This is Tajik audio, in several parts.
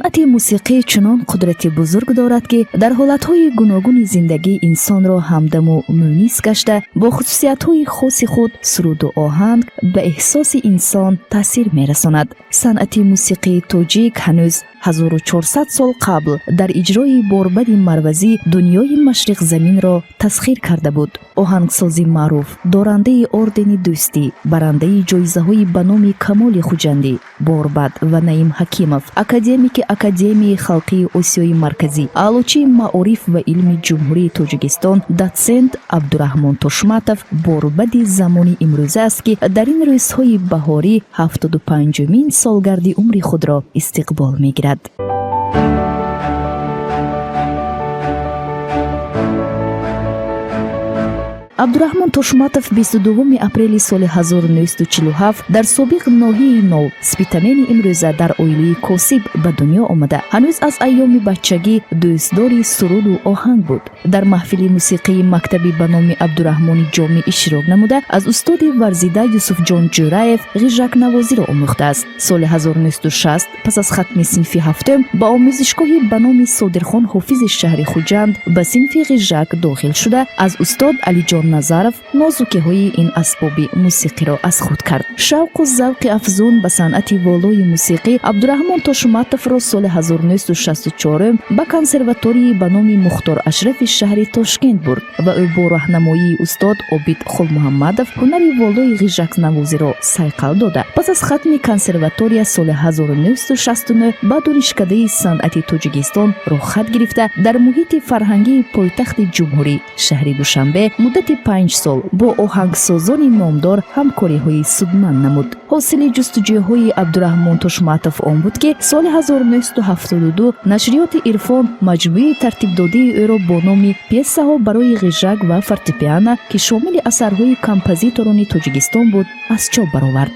صنعت موسیقی چنان قدرت بزرگ دارد که در حالتهای گوناگون زندگی انسان را همدم و مونس گشته با خصوصیت‌های خاص خود سرود و آهنگ به احساس انسان تاثیر می‌رساند. صنعت موسیقی تاجیک هنوز 1400 سال قبل در اجرای باربد مروزی دنیای مشرق زمین را تسخیر کرده بود. آهنگساز معروف، دارنده اردن دوستی، برنده جایزه‌های به نام کمال خوجندی، باربد و نعیم حکیمов، اکادمیک اکادمی خلقی آسیای مرکزی، علوچی معارف و علم جمهوری تاجیکستان دوسنت عبدالرحمن توشماتov باربد زمانی امروزه است که در این روزهای بهاری 75مین سالگرد عمر خود را استقبال می‌گیرد. عبدالرحمن توشماتov 22 اپریل سال 1947 در سابق ناحیه نو سپیتامین امروزه در اویلی کاسب به دنیا آمده. هنوز از ایام بچگی دوستدار سرود و آهنگ بود. در محفل موسیقی مکتبی به نام عبدالرحمن جامی اشتراک نموده از استاد ورزیده یوسف جان جورایف غژک نوازی را آموخته است. سال 1960 پس از ختم صنف هفتم با آموزشگاهی به نام صادرخان حافظ شهر خوجند به صنف غژک داخل شده از استاد علی جان نظرов نازوکی های این اسباب موسیقی را از خود کرد. شوق و ذوق افزون به صنعت والای موسیقی عبدالرحمن توشماتov را سال 1964 به کنسرواتوری به نام مختار اشرف شهر تاشکند برد و او با راهنمایی استاد عابد خل محمدov هنر والای غژک نوازی را صیقل داده. پس از ختم کنسرواتوری سال 1969 به دانشکده صنعت تاجیکستان راه خط گرفته در محیط فرهنگی پایتخت جمهوری شهر دوشنبه مدت 5 سال با آهنگسازان نامدار همکاری‌های سودمند نمود. حاصل جستجوهای عبدالرحمن توشماتov آن بود که سال 1972 نشریات عرفان مجموعه ترتیب داده او را با نام پیسه ها برای غژک و فورتپیانو که شامل اثرهای کمپوزیتوران تاجیکستان بود از چاپ برآورد.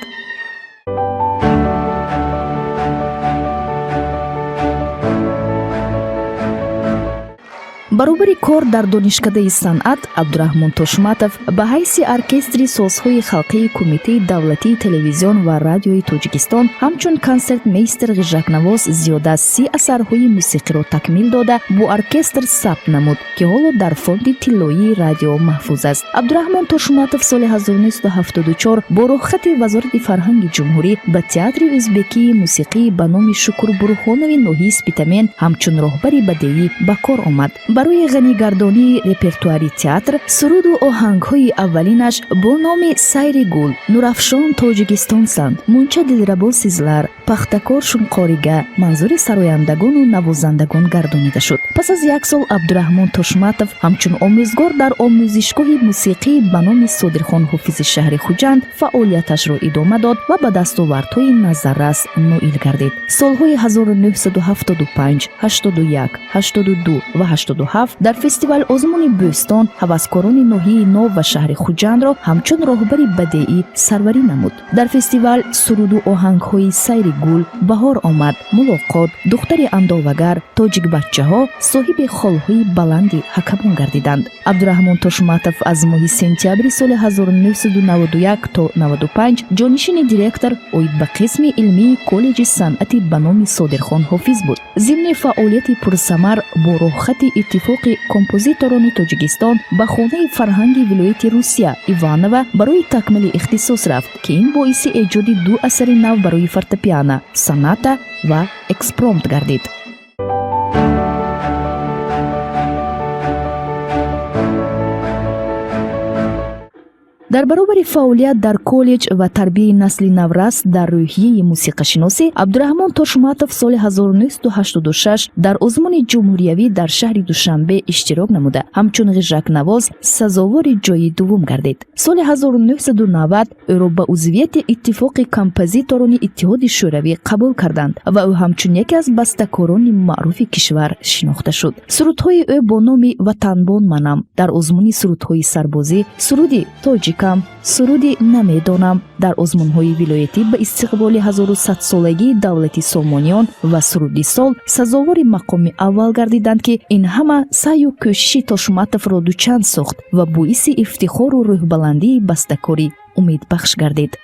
برابر کار در دانشکده صنعت عبدالرحمن توشماتov به حیث ارکستر سازهای خلقی کمیته دولتی تلویزیون و رادیوی تاجیکستان همچون کنسرت میستر غژک نواز زیاده از 30 اثرهای موسیقی را تکمیل داده با ارکستر ثبت نمود که حالا در فوند طلایی رادیو محفوظ است. عبدالرحمن توشماتov سال 1974 با رخصت وزارت فرهنگ جمهوری به تئاتر ازبکی موسیقی به نام شکر برهانوی ناحیه سپیتامین همچون راهبر بدیعی به کار آمد. برای غنیگردانی رپرتواری تئاتر سرود و آهنگ‌های اولینش با نام سیر گل، نورافشان تاجیکستان سند، مونچه دلربا سیزلر، پختکار شنقاریگه منظور سرایندگان و نوازندگان گردانیده شد. پس از 1 سال عبدالرحمن توشماتov همچون آموزگار در آموزشگاه موسیقی به نام صادرخان حافظ شهر خوجند فعالیتش را ادامه داد و به دستاوردهای نظررس نائل گردید. سالهای 1975، 81، 82 و 87 در فستیوال آزمون بوستان هوسکاران ناحیه نو و شهر خوجند را همچون راهبر بدیعی سروری نمود. در فستیوال سرود و آهنگ‌های سیر گل، بهار آمد، ملاقات، دختر اندوهگر، تاجیک بچه‌ها صاحب خال‌های بلندی حکمان گردیدند. عبدالرحمن توشماتov از ماه سپتامبر سال 1991 تا 95 جانشین دیرکتور اوید به قسم علمی کالج صنعت به نام صادرخان حافظ بود. ضمن فعالیت پرثمر با رخصت اتفاق کمپوزیتوران تاجیکستان به خانه فرهنگ ولایت روسیه ایوانوو برای تکمیل اختصاص رفت که این باعث ایجاد 2 اثر نو برای فورتپیانو، سوناتا و اکسپرومت گردید. در برابر فعالیت در کالج و تربیت نسل نورس در روحیه موسیقی شناسی عبدالرحمن توشماتov سال 1986 در آزمون جمهوریوی در شهر دوشنبه اشتراک نموده همچون غژک نواز سزاوار جای دوم گردید. سال 1990 او را به عضویت اتفاق کمپوزیتوران اتحاد شوروی قبول کردند و او همچون یکی از بسته‌کاران معروف کشور شناخته شد. سرودهای او با نام وطنبان منم، در آزمون سرودهای سربازی، سرودی تاجیک سرودی نمیدانم در آزمون‌های ولایتی به استقبال 1100 سالگی دولت سامانیان و سرودی سال سزاوار مقام اول گردیدند که این همه سعی و کوشش توشماتov را دوچند ساخت و باعث افتخار و روح بلندی بسته‌کاری امید بخش گردید.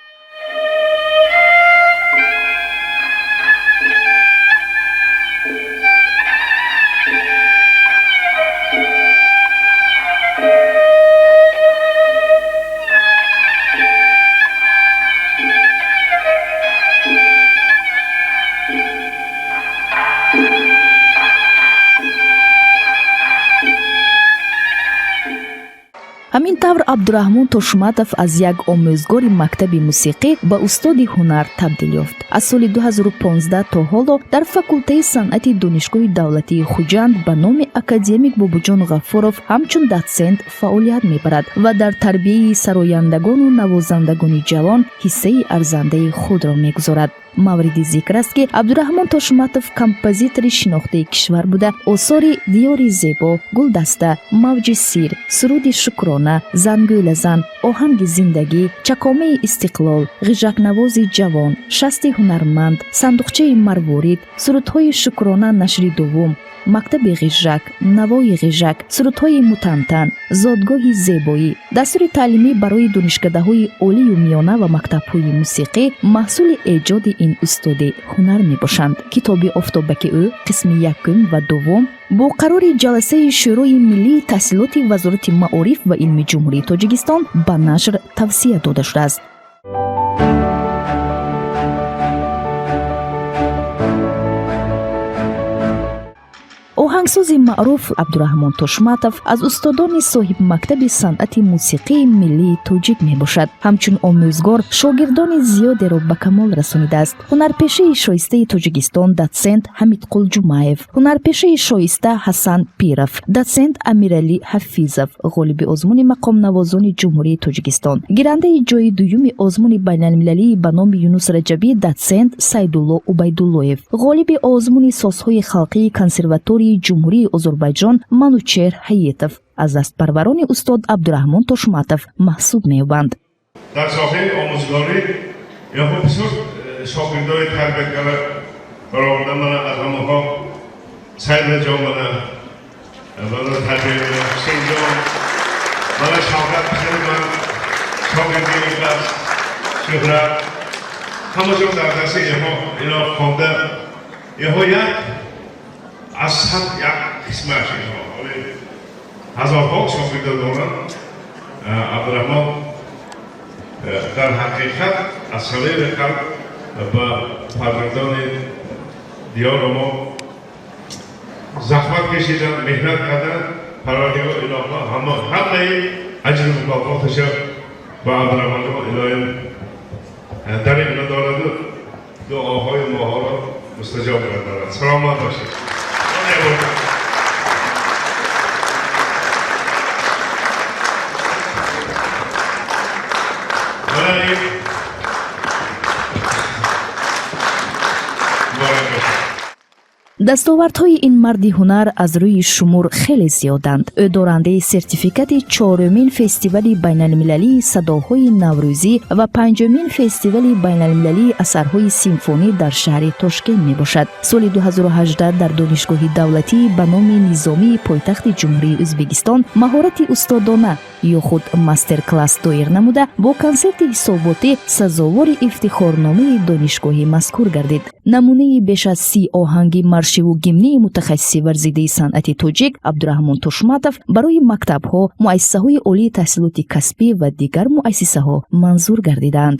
ҳамин тавр абдураҳмон тошматов аз як омӯзгори мактаби мусиқӣ ба устоди ҳунар табдил ёфт. аз соли 2015 то ҳоло дар факултаи санъати донишгоҳи давлатии хуҷанд ба номи академик бобуҷон ғафуров ҳамчун дотсент фаъолият мебарад ва дар тарбияи сарояндагону навозандагони ҷавон ҳиссаи арзандаи худро мегузорад. мавриди зикр аст ки абдураҳмон тошматов композитори шинохтаи кишвар буда осори диёри зебо, гулдаста, мавҷи сир, суруди шукрона, зангӯла зан, оҳанги зиндагӣ, чакомаи истиқлол, ғижакнавози ҷавон, шасти ҳунарманд, сандуқчаи марворид, сурудҳои шукрона нашри дуввум, мактаби ғижак, навои ғижак, сурудҳои мутантан, зодгоҳи зебоӣ, дастури таълимӣ барои донишкадаҳои олию миёна ва мактабҳои мусиқӣ маҳсули эҷоди ин устоди ҳунар мебошанд. китоби офтобаки ӯ қисми 1 ва 2 бо қарори ҷаласаи шӯрои миллии таҳсилоти вазорати маориф ва илми ҷумҳурии Тоҷикистон ба нашр тавсия дода шудааст. оҳангсози маъруф абдураҳмон тошматов аз устодони соҳибмактаби санъати мусиқии миллии тоҷик мебошад. ҳамчун омӯзгор шогирдони зиёдеро ба камол расонидааст. ҳунарпешаи шоистаи Тоҷикистон дотсент Ҳамидқул Ҷумаев, ҳунарпешаи шоиста Ҳасан Пиров, дотсент Амиралӣ Ҳафизов, ғолиби озмуни мақомнавозони ҷумҳурии Тоҷикистон, гирандаи ҷои дуюми озмуни байналмилалии ба номи Юнус Раҷабӣ дотсент Сайдулло Убайдуллоев, ғолиби озмуни созҳои халқии консерватории ҷумҳурии Озарбойҷон Манучер Ҳаетов аз дастпарварони устод Абдураҳмон Тошматов маҳсуб меёбанд. дар соҳаи омӯзгорӣ яҳо бисёр шогирдои тарбияткара баромада мана аз ҳамаҳо Сайдаҷон мана тарбия Ҳусейнҷон мана Шавкат Писари ман шогирди Иқлас Шӯҳрат ҳамашон дар дасти ино хонда яҳо як аз сад як қисмаш ҳазорҳо шогирда доранд. Абдураҳмон дар ҳақиқат аз савери қалб ба фарзандони диёр мо захмат кашидан, меҳнат кардан. Парвардигор илоҳо ҳамаи аҷру мукофоташа ба Абдураҳмон илоҳӣ дари надораду дуоҳои моҳоро мустаҷоб гардонад. саломат бошед. дастовардҳои ин марди ҳунар аз рӯи шумур хеле зиёданд. ӯ дорандаи сертификати 4-умин фестивали байналмилалии садоҳои наврӯзӣ ва 5-умин фестивали байналмилалии асарҳои симфонӣ дар шаҳри Тошкент мебошад. соли 2018 дар донишгоҳи давлатии ба номи Низомии пойтахти ҷумҳурии Ӯзбекистон маҳорати устодона ё худ мастер-класс доир намуда бо консерти ҳисоботӣ сазовори ифтихорномаи донишгоҳи мазкур гардид. намунаи беш аз 30 оҳанги маршиву гимнии мутахассиси варзидаи санъати тоҷик Абдураҳмон Тошматов барои мактабҳо, муассисаҳои олии таҳсилоти касбӣ ва дигар муассисаҳо манзур гардиданд.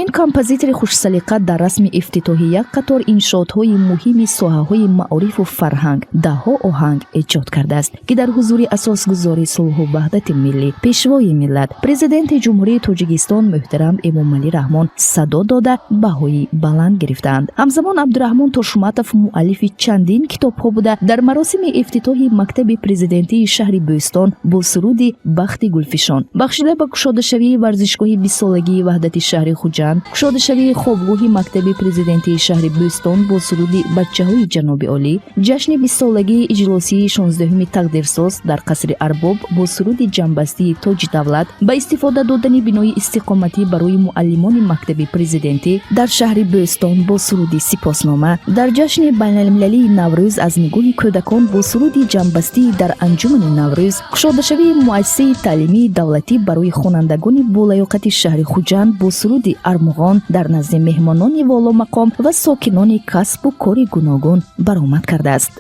ин композитори хушсалиқа дар расми ифтитоҳӣ як қатор иншоотҳои муҳими соҳаҳои маорифу фарҳанг даҳҳо оҳанг эҷод кардааст, ки дар ҳузури асосгузори сулҳу ваҳдати миллӣ, пешвои миллат, президенти ҷумҳурии Тоҷикистон муҳтарам Эмомалӣ Раҳмон садо дода баҳои баланд гирифтаанд. ҳамзамон Абдураҳмон Тошматов муаллифи чандин китобҳо буда дар маросими ифтитоҳи мактаби президентии шаҳри Бӯстон бо суруди Бахти гулфишон, бахшида ба кушодашавии варзишгоҳи 20-солагии ваҳдати шаҳри Хуҷанд, кушодашавии хобгоҳи мактаби президентии шаҳри Бӯстон бо суруди бачаҳои ҷаноби олӣ, ҷашни 20-солагии иҷлосии 16-уми тақдирсоз дар қасри Арбоб бо суруди ҷанбастии Тоҷи давлат, ба истифода додани бинои истиқоматӣ барои муаллимони мактаби президентӣ дар шаҳри Бӯстон бо суруди сипоснома, дар ҷашни байналмилалии Наврӯз аз нигоҳи кӯдакон бо суруди ҷанбастии дар анҷумани Наврӯз, кушодашавии муассисаи таълимии давлатӣ барои хонандагони болаёқати шаҳри Хуҷанд бо суруди армуғон дар назди меҳмонони воломақом ва сокинони касбу кори гуногун баромад кардааст.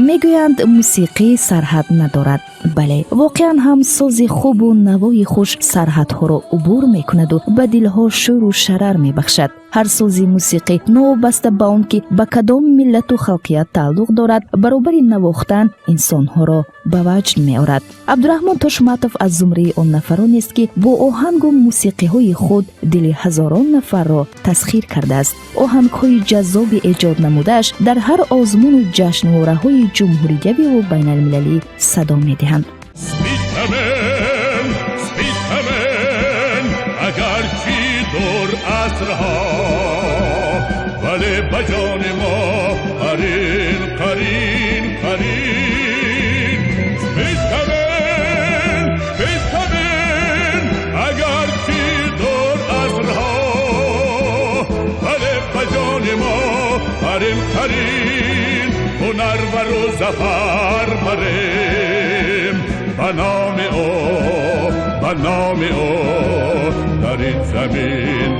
мегӯянд мусиқӣ сарҳад надорад. бале, воқеан ҳам сози хубу навои хуш сарҳадҳоро убур мекунаду ба дилҳо шӯру шарар мебахшад. ҳар сози мусиқӣ новобаста ба он ки ба кадом миллату халқият тааллуқ дорад, баробари навохтан инсонҳоро ба ваҷд меорад. абдураҳмон тошматов аз зумраи он нафаронест ки бо оҳангу мусиқиҳои худ дили ҳазорон нафарро тасхир кардааст. оҳангҳои ҷаззоби эҷод намудааш дар ҳар озмуну ҷашнвораҳои ҷумҳуриявию байналмилалӣ садо медиҳанд. агарчи дур асрҳо вале ба ҷони мо қарин қарин қарин бискамин агарчи дур асрҳо вале ба ҷони мо қарин қарин ҳунарвару зафар барем ба номи ӯ در این زمین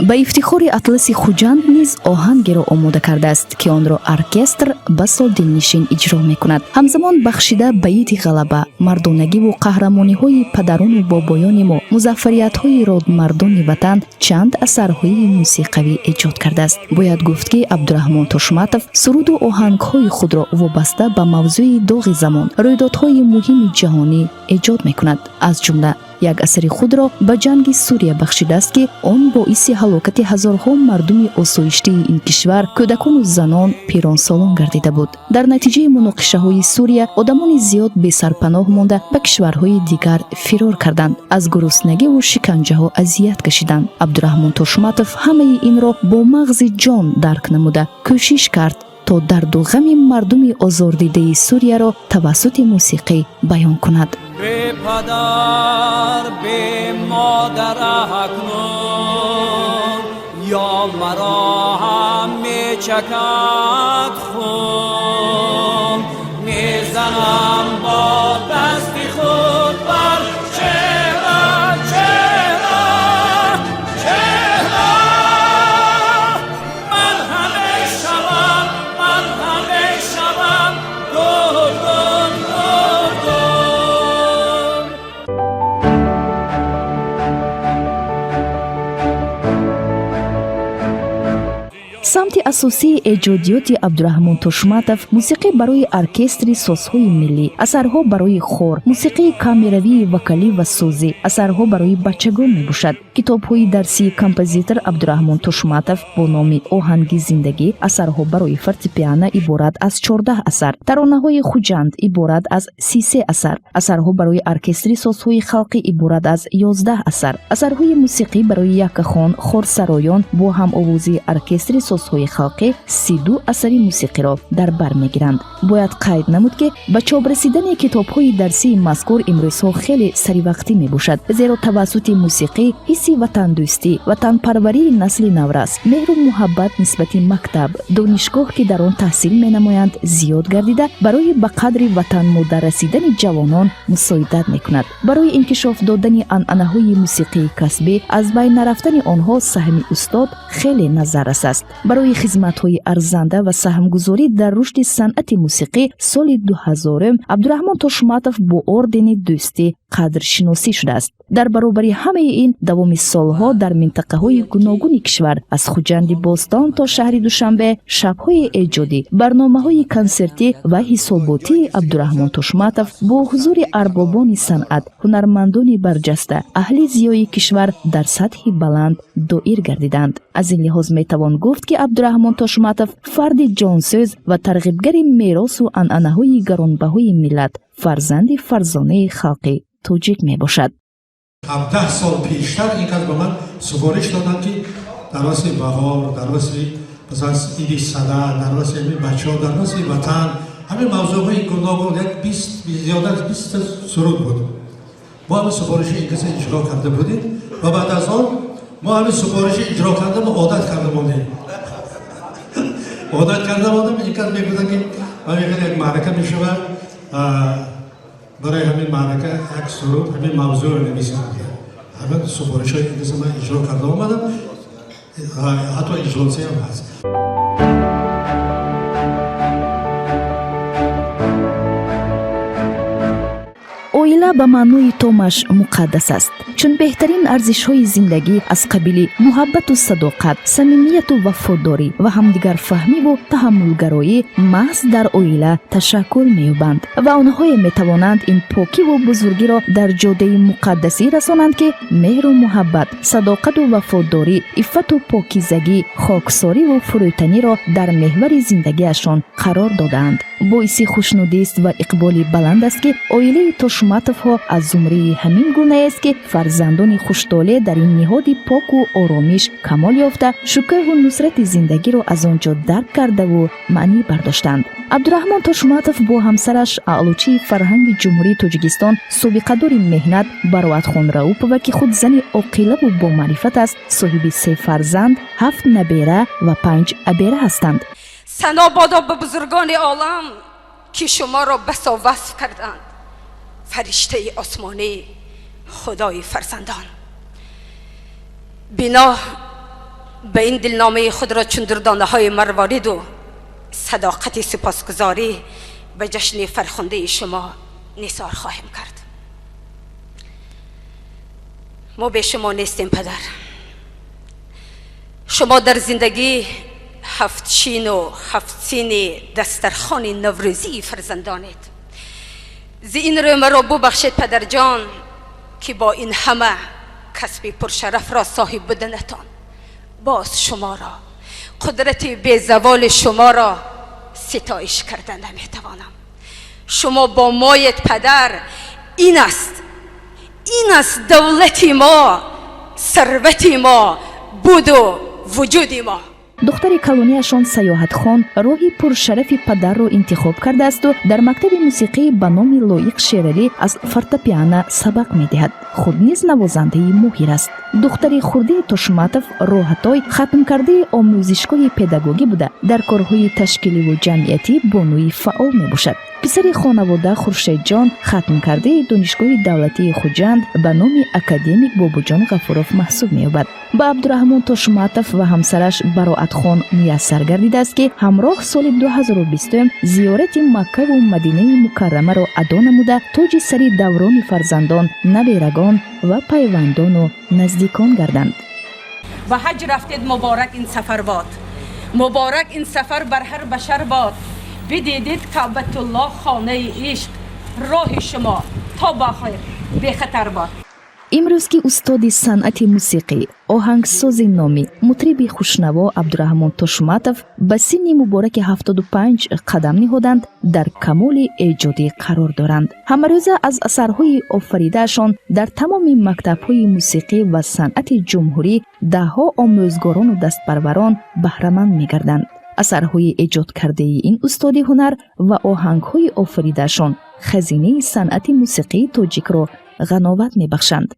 ба ифтихори атласи хуҷанд низ оҳангеро омода кардааст ки онро оркестр ба сол дилнишин иҷро мекунад. ҳамзамон бахшида баити ғалаба, мардонагиву қаҳрамониҳои падарону бобоёни мо, музаффариятҳои родмардони ватан чанд асарҳои мусиқавӣ эҷод кардааст. бояд гуфт ки абдураҳмон тошматов суруду оҳангҳои худро вобаста ба мавзӯи доғи замон, рӯйдодҳои муҳими ҷаҳонӣ эҷод мекунад. аз ҷумла як асари худро ба ҷанги Сурия бахшидааст ки он боиси ҳалокати ҳазорҳо мардуми осоиштаи ин кишвар, кӯдакону занон, пиронсолон гардида буд. дар натиҷаи муноқишаҳои Сурия одамони зиёд бесарпаноҳ монда ба кишварҳои дигар фирор карданд, аз гуруснагиву шиканҷаҳо азият кашиданд. абдураҳмон тошматов ҳамаи инро бо мағзи ҷон дарк намуда кӯшиш кард то дарду ғами мардуми озордидаи Сурияро тавассути мусиқӣ баён кунад. به پدر به مادر اکنون یا مرا هم می چکد خون میزنم با دستی خود بر چهره من همه شبم گردون самти асосии эҷодиёти абдураҳмон тошматов мусиқӣ барои оркестри созҳои миллӣ, асарҳо барои хор, мусиқии камеравии вокалӣ ва сӯзӣ, асарҳо барои бачагон мебошад. китобҳои дарсии композитор абдураҳмон тошматов бо номи оҳанги зиндагӣ, асарҳо барои фортепиано иборат аз 14 асар, таронаҳои хуҷанд иборат аз 33 асар, асарҳо барои оркестри созҳои халқӣ иборат аз 11 асар, асарҳои мусиқӣ барои якахон, хорсароён бо ҳамовозии оркестри созҳои халқӣ 32 асари мусиқиро дар бар мегиранд. бояд қайд намуд ки ба чоп расидани китобҳои дарсии мазкур имрӯзҳо хеле саривақтӣ мебошад, зеро тавассути мусиқӣ ҳисси ватандӯстӣ, ватанпарварии насли наврас, меҳру муҳаббат нисбати мактаб, донишгоҳ ки дар он таҳсил менамоянд зиёд гардида, барои ба қадри ватанмодар расидани ҷавонон мусоидат мекунад. барои инкишоф додани анъанаҳои мусиқии касбӣ, аз байн нарафтани онҳо саҳми устод хеле назаррас аст. барои хизматҳои арзанда ва саҳмгузорӣ дар рушди санъати мусиқӣ соли 2000 абдураҳмон тошматов бо ордени дӯстӣ қадршиносӣ шудааст. дар баробари ҳамаи ин давоми солҳо дар минтақаҳои гуногуни кишвар, аз хуҷанди бостон то шаҳри душанбе, шабҳои эҷодӣ, барномаҳои консертӣ ва ҳисоботии абдураҳмон тошматов бо ҳузури арбобони санъат, ҳунармандони барҷаста, аҳли зиёи кишвар дар сатҳи баланд доир гардиданд. аз ин лиҳоз метавон гуфт ки абдураҳмон тошматов фарди ҷонсӯз ва тарғибгари меросу анъанаҳои гаронбаҳои миллат, фарзанди фарзонаи халқи тоҷик мебошад. 17 сол пештар ин кас ба ман супориш доданд ки дар раси баҳор, дар раси иди сада, дар раси бачаҳо, дар раси ватан, ҳамин мавзӯъҳои гуногун, як 20 зиёда аз 20 суруд буд. мо ҳамин супориши ин каса иҷро карда будем ва баъд аз он мо ҳамин супориши иҷро карда мо одат карда мондем. одат карда мондем, ин кас мегӯяд ки ман мехоҳам як маърака мешавад, برای همین معرکه یک سرود همین موضوع رو نویسم. همین سفارش‌هایی که من اجرا کرده آمدم، حتی اجراسه هم هست. оила ба маънои томаш муқаддас аст, чун беҳтарин арзишҳои зиндагӣ аз қабили муҳаббату садоқат, самимияту вафодорӣ ва ҳамдигарфаҳмиву таҳаммулгароӣ маҳз дар оила ташаккул меёбанд ва онҳое метавонанд ин покиву бузургиро дар ҷодаи муқаддасӣ расонанд ки меҳру муҳаббат, садоқату вафодорӣ, иффату покизагӣ, хоксориву фурӯтаниро дар меҳвари зиндагиашон қарор додаанд. боиси хушнудист ва иқболи баланд аст ки оилаи Тошматовҳо аз зумраи ҳамин гунааст ки фарзандони хуштоле дар ин ниҳоди поку оромиш камол ёфта шукӯҳу нусрати зиндагиро аз он ҷо дарк кардаву маънӣ бардоштанд. абдураҳмон Тошматов бо ҳамсараш аълучии фарҳанги ҷумҳурии Тоҷикистон, собиқадори меҳнат Бароатхон Раупова ки худ зани оқилаву бомаърифат аст, соҳиби 3 фарзанд, 7 набера ва 5 абера ҳастанд. سنا بادا به بزرگان عالم که شما را بسا وصف کردند، فرشته آسمانی، خدای فرزندان. بنا به این دلنامه خود را چون دردانه های مروارید و صداقت سپاسگزاری به جشن فرخنده شما نثار خواهیم کرد. ما به شما نیستیم پدر، شما در زندگی 7 شین و 7 سین دسترخوان نوروزی فرزندانید. این رو مرا ببخشید پدر جان که با این همه کسب پرشرف را صاحب بودنتان باز شما را، قدرت بی‌زوال شما را ستایش کردن نمیتوانم. شما با مایت پدر، این است دولت ما، ثروت ما، بود و وجود ما. духтари калонияшон Саёҳатхон роҳи пуршарафи падарро интихоб кардааст ва дар мактаби мусиқӣ ба номи Лоиқ Шералӣ аз фортепиано сабақ медиҳад. худ низ навозандаи моҳир аст. духтари хурдии Тошматов Роҳатой хатмкардаи омӯзишгоҳи педагогӣ буда дар корҳои ташкиливу ҷамъиятӣ бонуи фаъол мебошад. писари хонавода Хуршедҷон хатмкардаи донишгоҳи давлатии Хуҷанд ба номи академик Бобуҷон Ғафуров маҳсуб меёбад. ба Абдураҳмон Тошматов ва ҳамсараш Бароатхон муяссар гардидааст ки ҳамроҳ соли 2020 зиёрати Маккаву Мадинаи Мукаррамаро адо намуда тоҷи сари даврони фарзандон, наберагон ва пайвандону наздикон гарданд. و حج رفتید مبارک این سفر باد، مبارک این سفر بر هر بشر باد. بدیدید کعبة الله خانه عشق، راه شما تا بخیر بی خطر باد. имрӯз ки устоди санъати мусиқӣ, оҳангсози номӣ, мутриби хушнаво Абдураҳмон Тошматов ба синни мубораки 75 қадам ниҳоданд, дар камоли эҷодӣ қарор доранд. ҳамарӯза аз асарҳои офаридаашон дар тамоми мактабҳои мусиқӣ ва санъати ҷумҳурӣ даҳҳо омӯзгорону дастпарварон баҳраманд мегарданд. асарҳои эҷодкардаи ин устоди ҳунар ва оҳангҳои офаридаашон хазинаи санъати мусиқии тоҷикро ғановат мебахшанд.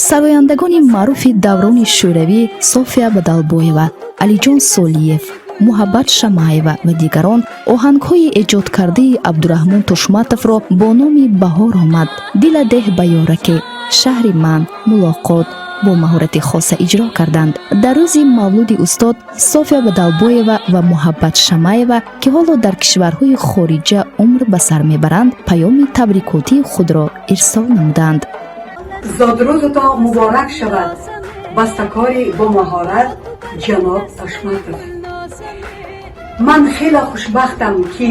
сарояндагони маъруфи даврони шӯравӣ София Бадалбоева, Алиҷон Солиев, Муҳаббат Шамаева ва дигарон оҳангҳои эҷодкардаи Абдураҳмон Тошматовро бо номи Баҳор омад, Дила деҳ ба ёраке, Шаҳри ман, Мулоқот бо маҳорати хоса иҷро карданд. дар рӯзи мавлуди устод София Бадалбоева ва Муҳаббат Шамаева ки ҳоло дар кишварҳои хориҷа умр ба сар мебаранд, паёми табрикотии худро ирсол намуданд. زادروزتان مبارک شود بستکاری با مهارت جناب تاشماتov. من خیلی خوشبختم که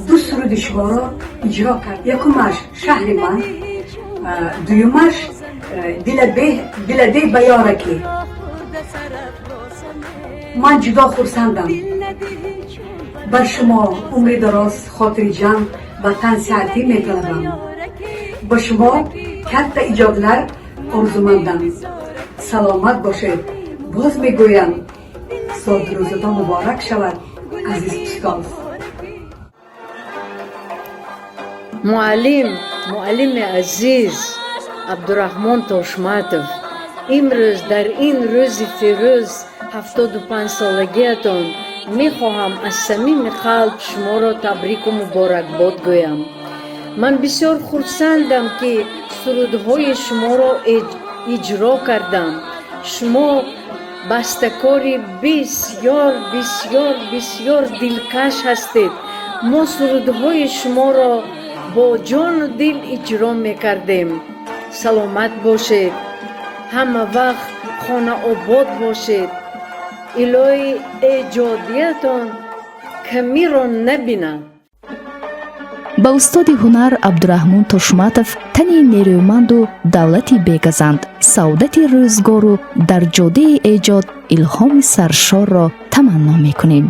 دو سرود شما را اجرا کرد. یکمش شهر من، دویمش دل به یارکی. من جدا خرسندم. بر شما عمر دراز، خاطر جمع و تن صحتی می‌طلبم. با شما katta ijodlar orzumandam. Salomat boshid. Boz megoyam sodrӯзатон муборак шавад азиз устоз. муаллими азиз Абдураҳмон Тошматов, имрӯз дар ин рӯзи фирӯз 75 солагиатон мехоҳам аз самими қалб шуморо табрику муборакбод гӯям. ман бисёр хурсандам ки сурудҳои шуморо иҷро кардам. шумо бастакори бисёр бисёр бисёр дилкаш ҳастед. мо сурудҳои шуморо бо ҷону дил иҷро мекардем. саломат бошед, ҳама вақт хонаобод бошед. илоҳи эҷодиятон камиро набинад. ба устоди ҳунар Абдураҳмон Тошматов тани нерӯманду давлати бегазанд, саодати рӯзгору дар ҷодаи эҷод илҳоми саршорро таманно мекунем.